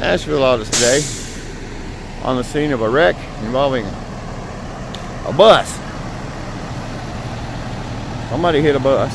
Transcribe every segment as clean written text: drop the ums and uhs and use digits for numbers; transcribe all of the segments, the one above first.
Nashville Autos today on the scene of a wreck involving a bus. Somebody hit a bus.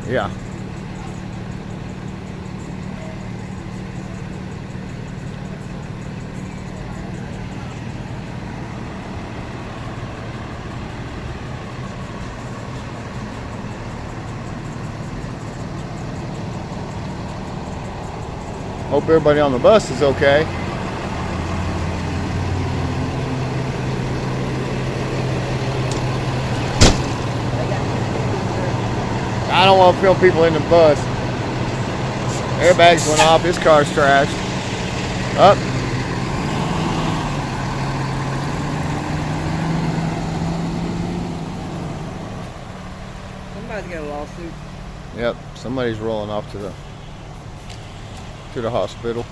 Yeah. Hope everybody on the bus is okay. I don't want to film people in the bus. Airbags went off. This car's trashed. Up. Somebody's got a lawsuit. Yep. Somebody's rolling off to the hospital.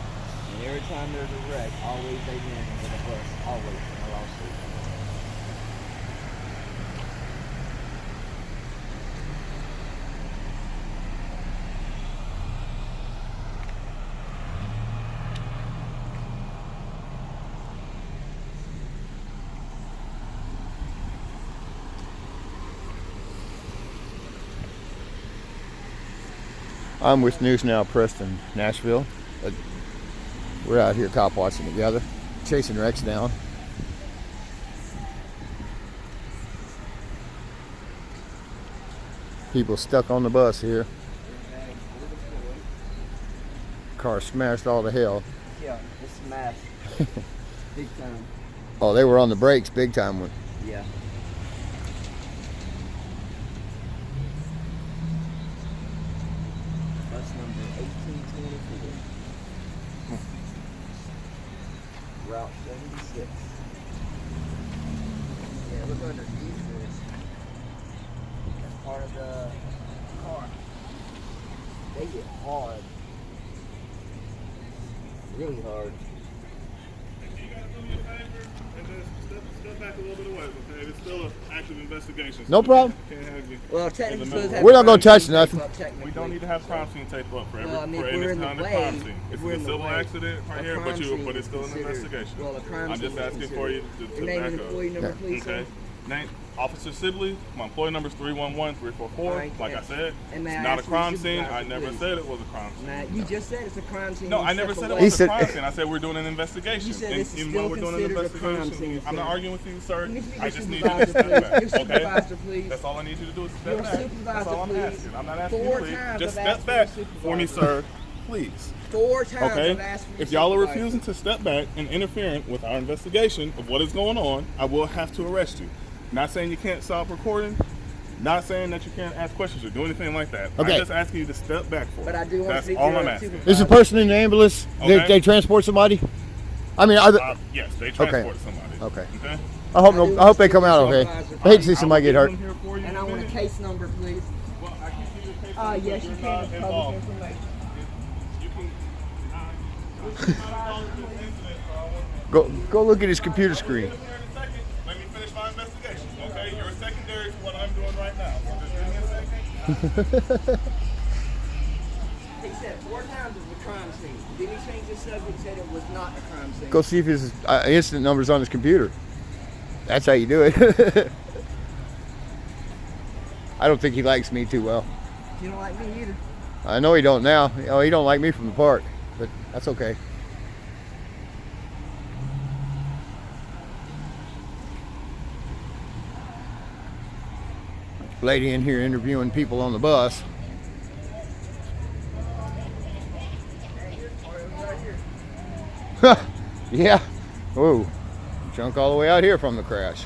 And every time there's a wreck, always they win with a bus. Always in a lawsuit. I'm with News Now Preston, Nashville. We're out here cop watching together, chasing wrecks down. People stuck on the bus here. Car smashed all to hell. Yeah, it's smashed. Big time. Oh, they were on the brakes big time. Yeah. Bus number 1824. Route 76. Yeah, look underneath this. That's part of the car. They get hard. Really hard. You gotta do me a favor and just step back a little bit away, okay? It's still an active investigation. So No problem. Can't have you. Well, technically, supposed to have We're not gonna crime touch scene nothing. tape up, technically. We don't need to have crime scene tape up for Well, I mean, for if any we're in the kind of way, crime scene. if It's we're a in the civil way, accident a right here, crime scene but is it's still an considered- investigation. well, a crime I'm just scene is asking for you considered. to Your name back and up. employee number, please, Okay. sir? Name Officer Sibley. My employee number is 311-344. All right, Like I said, and may it's I not a ask you crime to scene. I supervise, never please? said it was a crime scene. Now, you just said it's a crime scene. No, you I never step said it away. He was a said- crime scene. I said we're doing an investigation. You said And this is even still though we're doing an considered a crime investigation, scene, I'm not sir. arguing with you, sir. You need to be I your just need you to supervisor, step please. back. Your supervisor, please. That's all I need you to do is step Your back. supervisor, That's all I'm please. asking. I'm not asking 4 you, please. times Just I've step asked back for a for me, supervisor. sir. Please. 4 times Okay? I've asked for If your y'all are supervisor. refusing to step back and interfering with our investigation of what is going on, I will have to arrest you. Not saying you can't stop recording. Not saying that you can't ask questions or do anything like that. Okay. I'm just asking you to step back for But it. I do want to That's speak all to I'm your asking. supervisor. Is the person in the ambulance? Okay. They transport somebody? I mean, are they, Yes, they transport somebody. Okay. Okay? I hope they come out okay. I hate to see somebody get hurt. And I want a case number, please. Well, I can give you a case Yes, number, you but you're can. not It's public involved. information. You can. You're not involved in this incident, so I want Go look at his computer screen. Here in a second. Let me finish my investigation, okay? You're secondary to what I'm doing right now. So just give me a second. He said 4 times it was a crime scene. Then he changed the subject and said it was not a crime scene. Go see if his incident number's on his computer. That's how you do it. I don't think he likes me too well. You don't like me either. I know he don't now. Oh, he don't like me from the park, but that's okay. Lady in here interviewing people on the bus. Yeah. Whoa. Chunk all the way out here from the crash.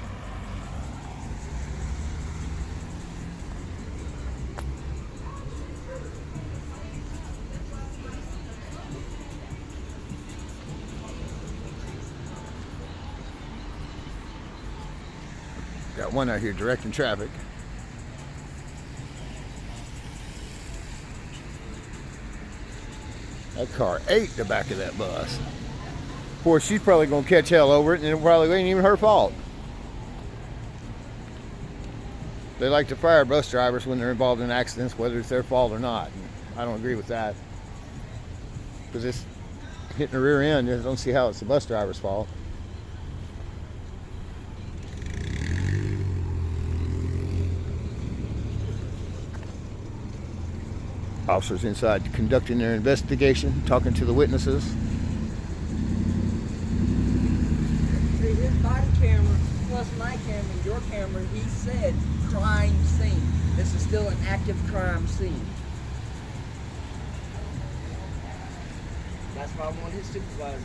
Got one out here directing traffic. That car ate the back of that bus. Of course, she's probably going to catch hell over it, and it probably ain't even her fault. They like to fire bus drivers when they're involved in accidents, whether it's their fault or not. And I don't agree with that. Because it's hitting the rear end, I don't see how it's the bus driver's fault. Officers inside conducting their investigation, talking to the witnesses. See, his body camera plus my camera and your camera, he said crime scene. This is still an active crime scene. That's why I want his supervisor.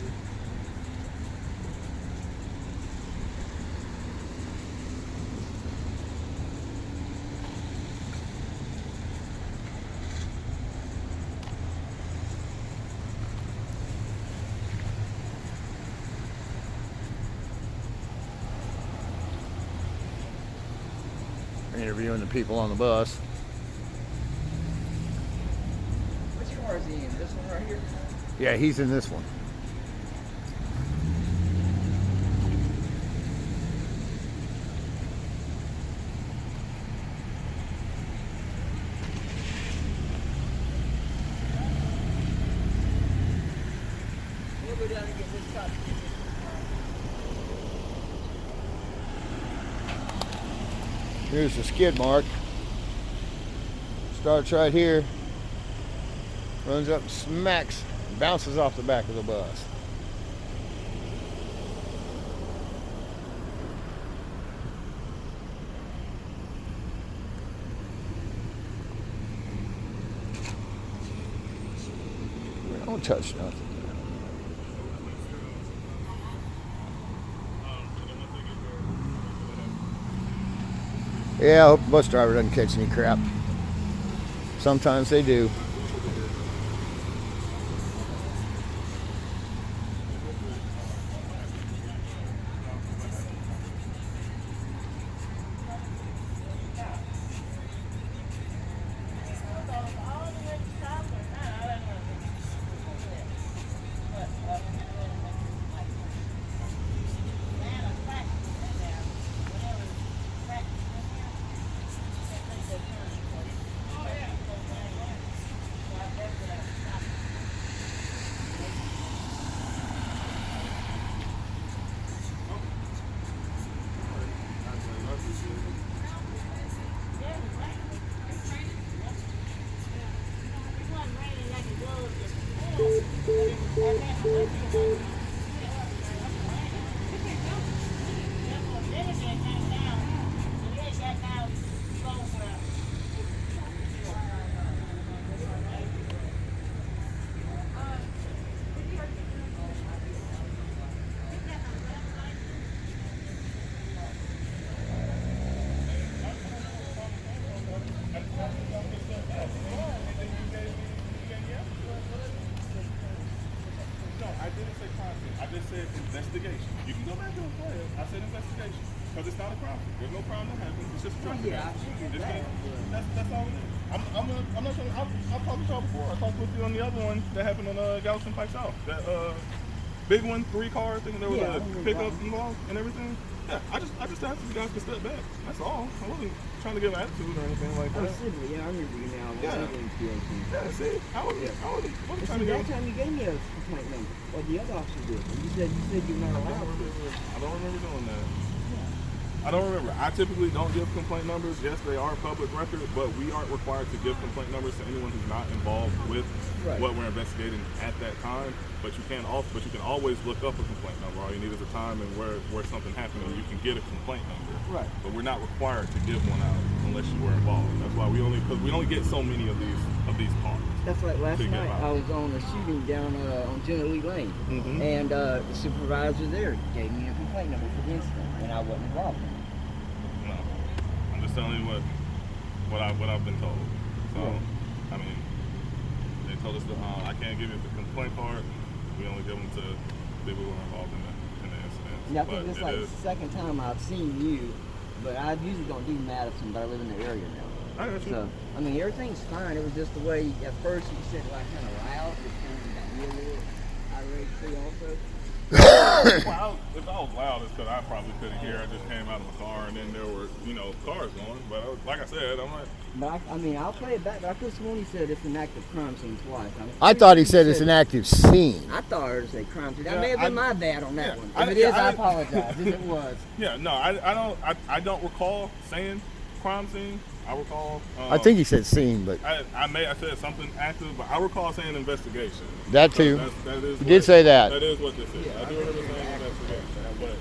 Interviewing the people on the bus. Which car is he in? This one right here? Yeah, he's in this one. We'll go down and get this cop. Here's the skid mark. Starts right here. Runs up and smacks, bounces off the back of the bus. We don't touch nothing. Yeah, I hope the bus driver doesn't catch any crap. Sometimes they do. I just said investigation. You can go back to it. Go ahead. I said investigation. Because it's not a crime. There's no crime that happened. It's just a traffic Yeah, I accident. figured that. That's all it is. I'm not trying to, I've talked with y'all before. I talked with you on the other one that happened on Galveston Pike South. That big one, 3 car thing. There was a pickup involved and everything. Yeah, I just asked if you guys could step back. That's all. I wasn't trying to give an attitude or anything like that. Yeah, I remember you now. Yeah. Yeah, see, I wasn't trying to That time you gave me a complaint number, or the other officer did. You said you're not allowed to. I don't remember doing that. I don't remember. I typically don't give complaint numbers. Yes, they are public record, but we aren't required to give complaint numbers to anyone who's not involved with what we're investigating at that time. But you can always look up a complaint number. All you need is a time and where something happened, and you can get a complaint number. Right. But we're not required to give one out unless you were involved. That's why we only get so many of these calls. That's like last night. I was on a shooting down on Jenna Lee Lane, and the supervisor there gave me a complaint number for the incident, and I wasn't involved. No, I'm just telling you what I've been told. So, I mean, they told us that I can't give you the complaint part. We only give them to people who are involved in the incident. Yeah, I think this is like the second time I've seen you but I usually don't do Madison, but I live in the area now. I got you. So, I mean, everything's fine. It was just the way, at first you said like kind of loud, it kind of got me a little irate too also. Well, if I was loud, it's because I probably couldn't hear. I just came out of my car, and then there were, cars going. But like I said, I'm like. But I mean, I'll play it back. But I could have sworn he said it's an active crime scene twice. I thought he said it's an active scene. I thought I heard it say crime scene. That Yeah, may have been my bad on that yeah, one. If it is, I apologize. If it was. Yeah, no, I don't recall saying crime scene. I recall. I think he said scene, but I said something active, but I recall saying investigation. that too. That is He did say that. That is what this is. I do remember saying investigation, but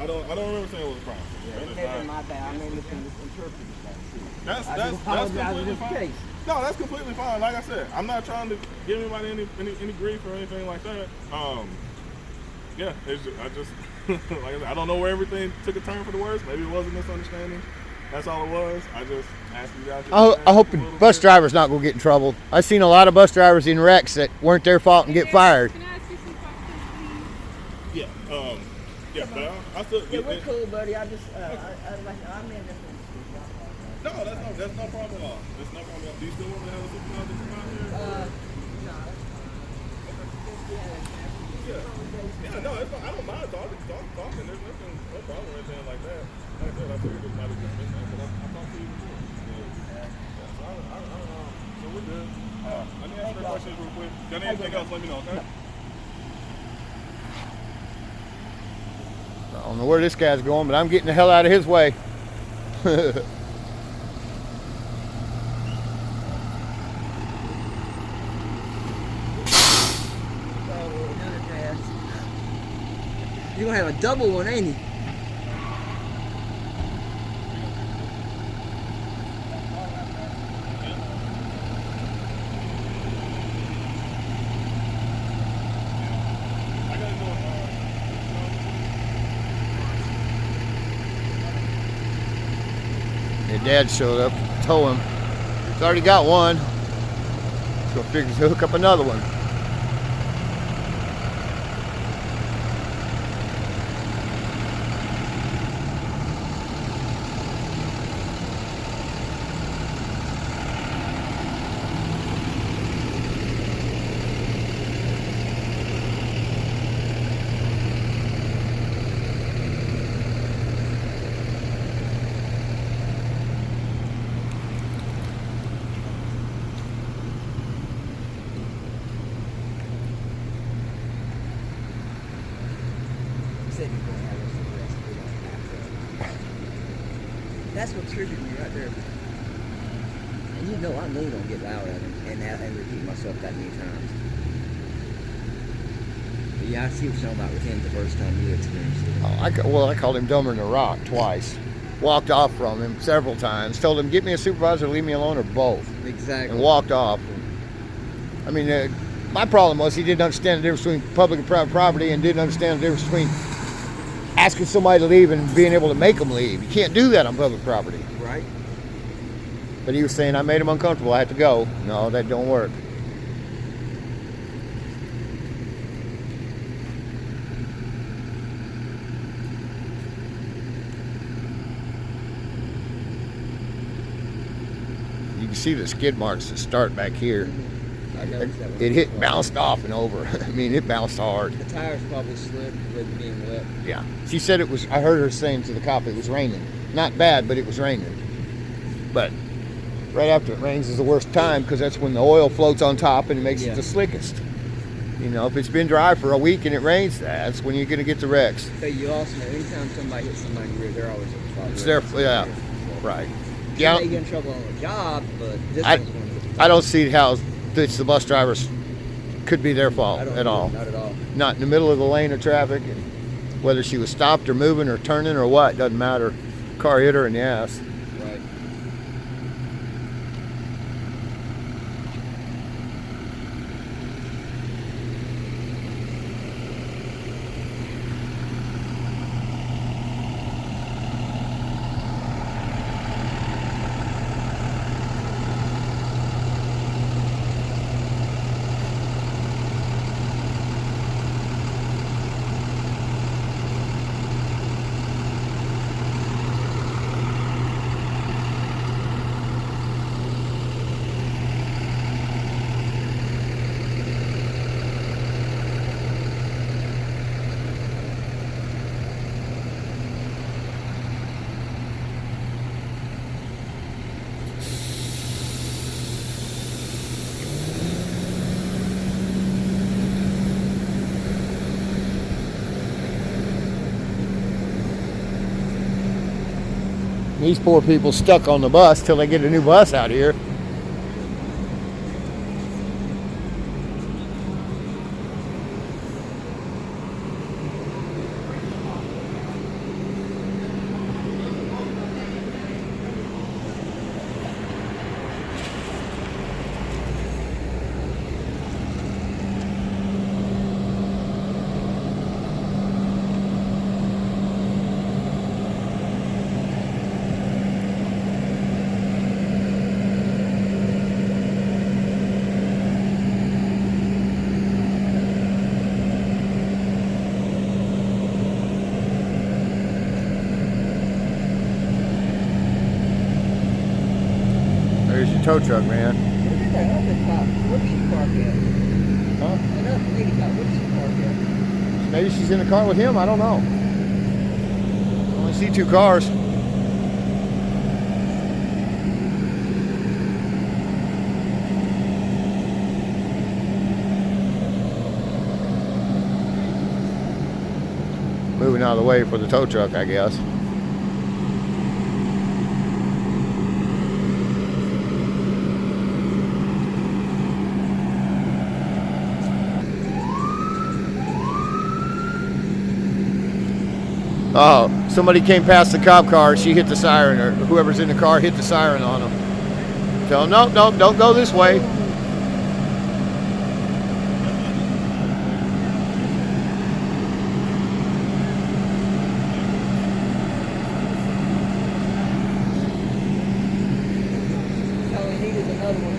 I don't remember saying it was a crime. Yeah, it may have been my bad. I may have misinterpreted that too. That's apologize completely in this fine. case. No, that's completely fine. Like I said, I'm not trying to give anybody any grief or anything like that. Yeah, I just like I said, I don't know where everything took a turn for the worse. Maybe it was a misunderstanding. That's all it was. I just asked you guys. I hope the bus driver's not going to get in trouble. I've seen a lot of bus drivers in wrecks that weren't their fault and get fired. Can I ask you some questions, please? Yeah, but I still. Yeah, we're cool, buddy. I just, I mean, No, that's no problem at all. That's no problem at all. Do you still want to have a supervisor come out here? no, that's Yeah, no, it's fine. I don't mind talking. There's no problem or anything like that. Like I said, I figured this might have been missing, but I talked to you before. Yeah. So I don't know. So we're good. Let me ask you a question real quick. Got anything else? Let me know, okay? I don't know where this guy's going, but I'm getting the hell out of his way. You're gonna have a double one, ain't you? Your dad showed up, tow him. He's already got one. He's gonna figure to hook up another one. That's what triggered me right there. And you know I know don't get loud at him and repeat myself that many times. But yeah, I see what you're talking about with him the first time you experienced it. I called him dumber than a rock twice. Walked off from him several times. Told him, get me a supervisor, leave me alone, or both. Exactly. And walked off. I mean, my problem was he didn't understand the difference between public and private property and didn't understand the difference between asking somebody to leave and being able to make them leave. You can't do that on public property. Right. But he was saying, I made him uncomfortable, I had to go. No, that don't work. You can see the skid marks that start back here. I noticed that one. It bounced off and over. I mean, it bounced hard. The tires probably slid with being wet. Yeah. She said it was, I heard her saying to the cop it was raining. Not bad, but it was raining. But right after it rains is the worst time because that's when the oil floats on top and it makes it the slickest. You know, if it's been dry for a week and it rains, that's when you're going to get the wrecks. But you also know, anytime somebody hits somebody in the rear, they're always at fault. It's their, yeah, right. Yeah. They get in trouble on the job, but this one's one of the I don't see how it's the bus drivers could be their fault at all. Not at all. Not in the middle of the lane of traffic, and whether she was stopped or moving or turning or what, doesn't matter. Car hit her in the ass. Right. These poor people stuck on the bus till they get a new bus out here. There's your tow truck, man. Look at that other cop. Where's she parked at? Huh? Another lady cop. Where's she parked at? Maybe she's in the car with him. I don't know. I only see 2 cars. Moving out of the way for the tow truck, I guess. Oh, somebody came past the cop car. She hit the siren, or whoever's in the car hit the siren on them. Tell them, nope, nope, don't go this way. All we need is another one.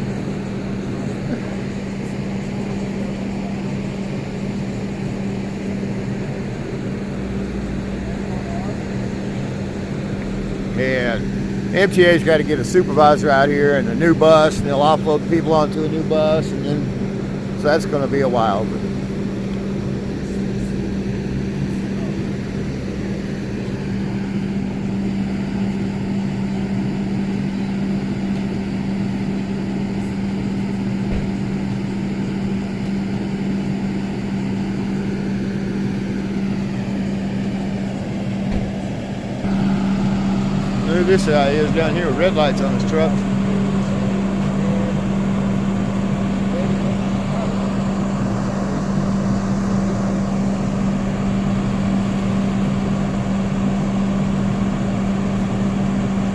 And MTA's got to get a supervisor out here and a new bus, and they'll offload people onto a new bus, and then so that's going to be a while. But look at this guy is down here with red lights on his truck.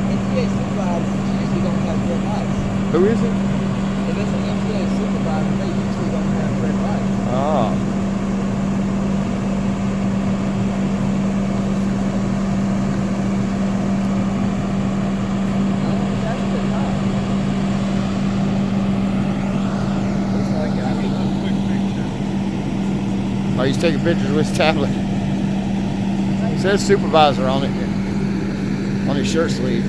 MTA supervisors usually don't have red lights. Who is it? If it's an MTA supervisor, they usually don't have red lights. Ah. That's the cop. Looks like it. I mean, Oh, he's taking pictures with his tablet. It says supervisor on it, on his shirt sleeve.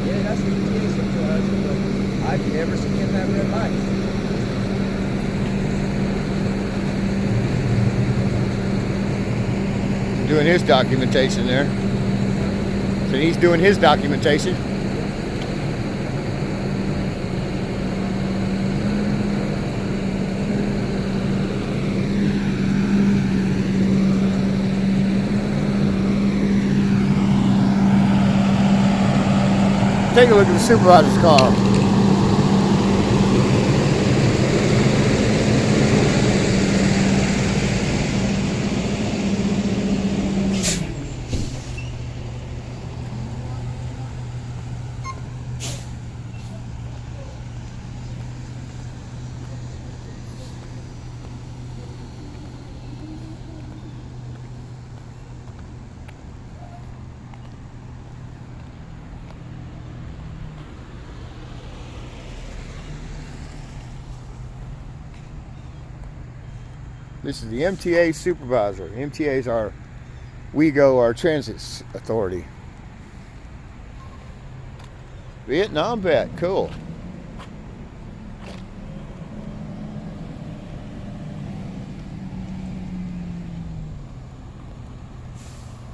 yeah, that's the MTA supervisor, but I've never seen him have red lights. Doing his documentation there. So he's doing his documentation. Take a look at the supervisor's car. This is the MTA supervisor. MTA is our our transit authority. Vietnam vet, cool.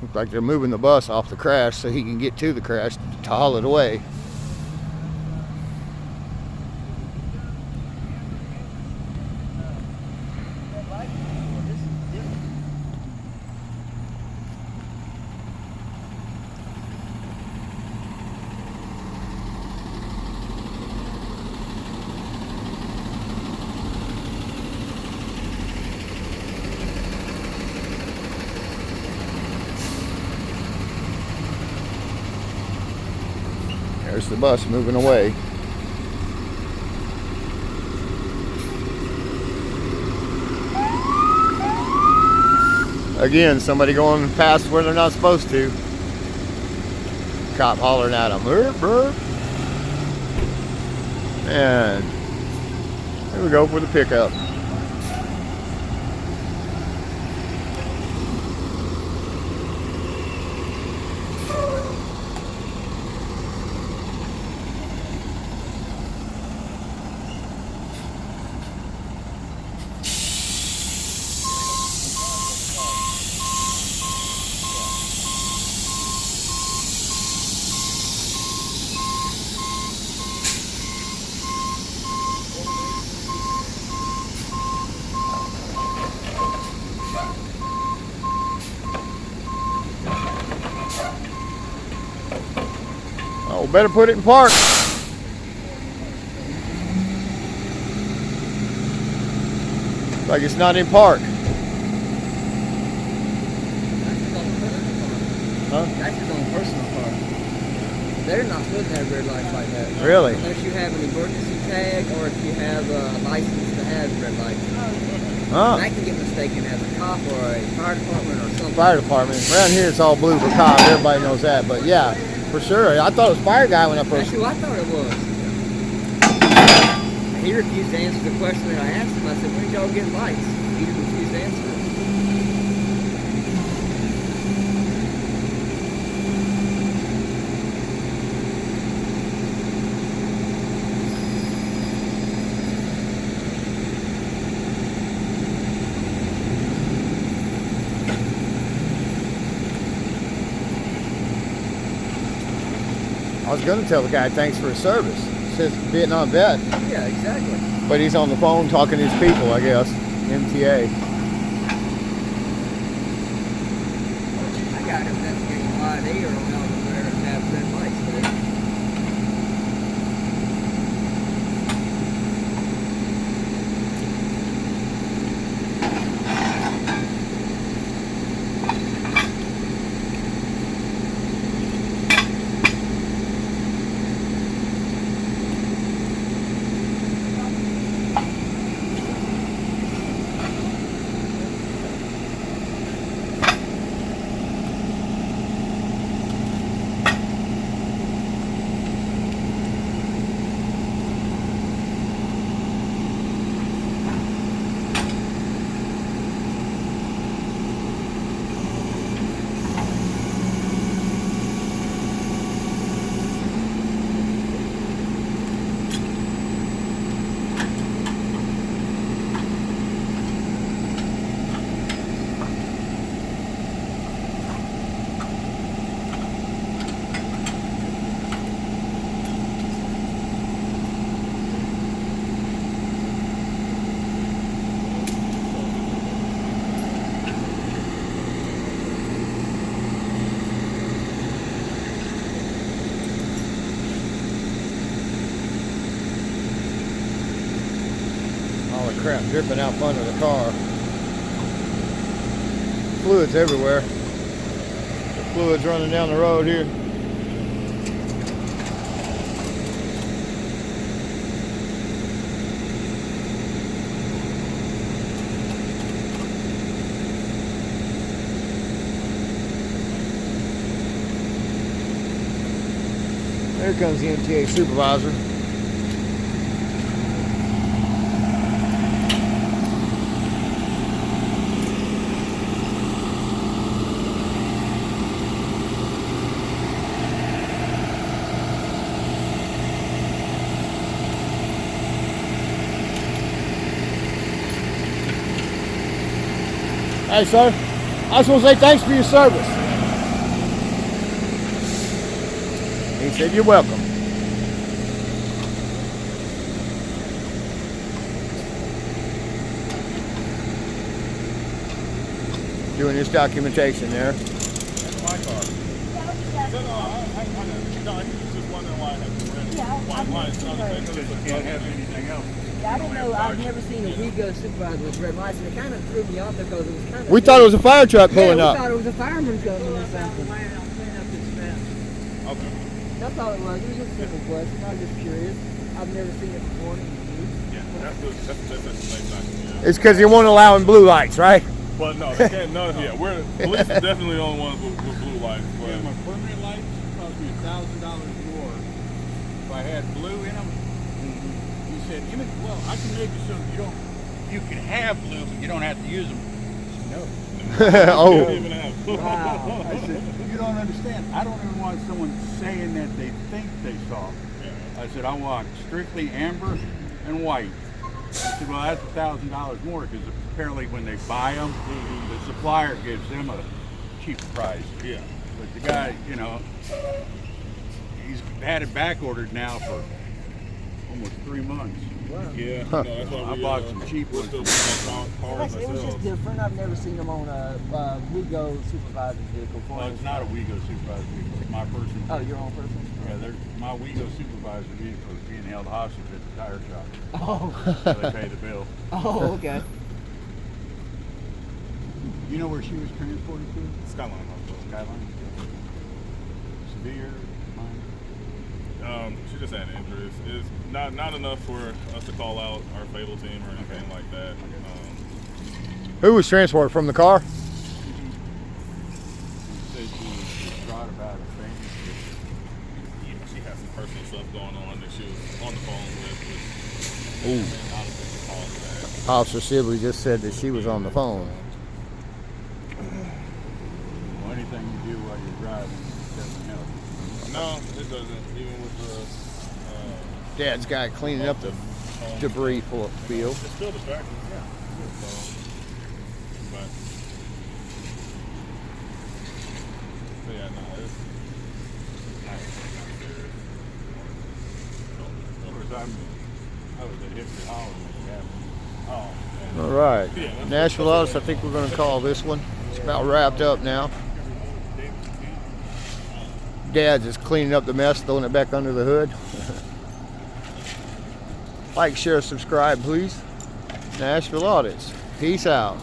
Looks like they're moving the bus off the crash so he can get to the crash to haul it away. There's the bus moving away. Again, somebody going past where they're not supposed to. Cop hollering at them. Burp, burp. And here we go for the pickup. Oh, better put it in park. Like it's not in park. Huh? That's his own personal car. They're not supposed to have red lights like that. Really? Unless you have an emergency tag or if you have a license to have red lights. Huh? That can get mistaken as a cop or a fire department or something. Fire department. Around here it's all blue for cop. Everybody knows that. But yeah, for sure. I thought it was fire guy when I That's first. who I thought it was. He refused to answer the question that I asked him. I said, when did y'all get lights? He refused to answer it. I was going to tell the guy thanks for his service. It says Vietnam vet. Yeah, exactly. But he's on the phone talking to his people, I guess. MTA. I got him investigating why they are allowed to wear and have red lights today. All the crap dripping out front of the car. Fluids everywhere. The fluids running down the road here. There comes the MTA supervisor. Hey, sir. I just want to say thanks for your service. He said, you're welcome. Doing his documentation there. That's my car. No, I was just wondering why I had the red. Yeah, Why it's not the same I've because it can't have anything else. I don't know. I've never seen a WeGo supervisor with red lights, and it kind of threw me off because it was kind of. We thought it was a fire truck pulling We up. thought it was a fireman coming or something. Okay. That's all it was. It was just a simple question. I was just curious. I've never seen it before in the news. Yeah, that's the same thing. It's because you won't allow in blue lights, right? But no, they can't. No, yeah, police is definitely the only ones with blue lights. But Yeah, my permanent lights cost me $1,000 more if I had blue in them. He said, well, I can make it so you can have blue, but you don't have to use them. No. Oh. Can't even have. Wow. I said, you don't understand. I don't even want someone saying that they think they saw. Yeah. I said, I want strictly amber and white. I said, well, that's $1,000 more because apparently when they buy them, the supplier gives them a cheaper price. Yeah. But the guy, he's had it back ordered now for almost 3 months. Yeah. No, that's why I bought some cheap ones. Still cars It was just different. I've never seen them on a WeGo supervisor vehicle. Well, it's not a WeGo supervisor vehicle. It's my personal. Oh, your own person? Yeah, my WeGo supervisor vehicle is being held hostage at the tire shop. Oh. So they pay the bill. Oh, okay. You know where she was transported to? Skyline Hospital. Skyline. Severe. Minor? She just had injuries. It's not enough for us to call out our fatal team or anything like that. Who was transported from the car? She said she was distraught about her family. Yeah, she had some personal stuff going on that she was on the phone with. Ooh. Not a big call for that. Officer Sibley just said that she was on the phone. Well, anything you do while you're driving doesn't help. No, it doesn't. Even with the Dad's guy cleaning up the debris field. it's still distracting. Yeah. So, but yeah, no, it's Of course, I was at Hickory Hollow when it happened. Oh, All right. Yeah, that's- Nashville Autos, I think we're going to call this one. It's about wrapped up now. Dad's just cleaning up the mess, throwing it back under the hood. Like, share, subscribe, please. Nashville Audits. Peace out.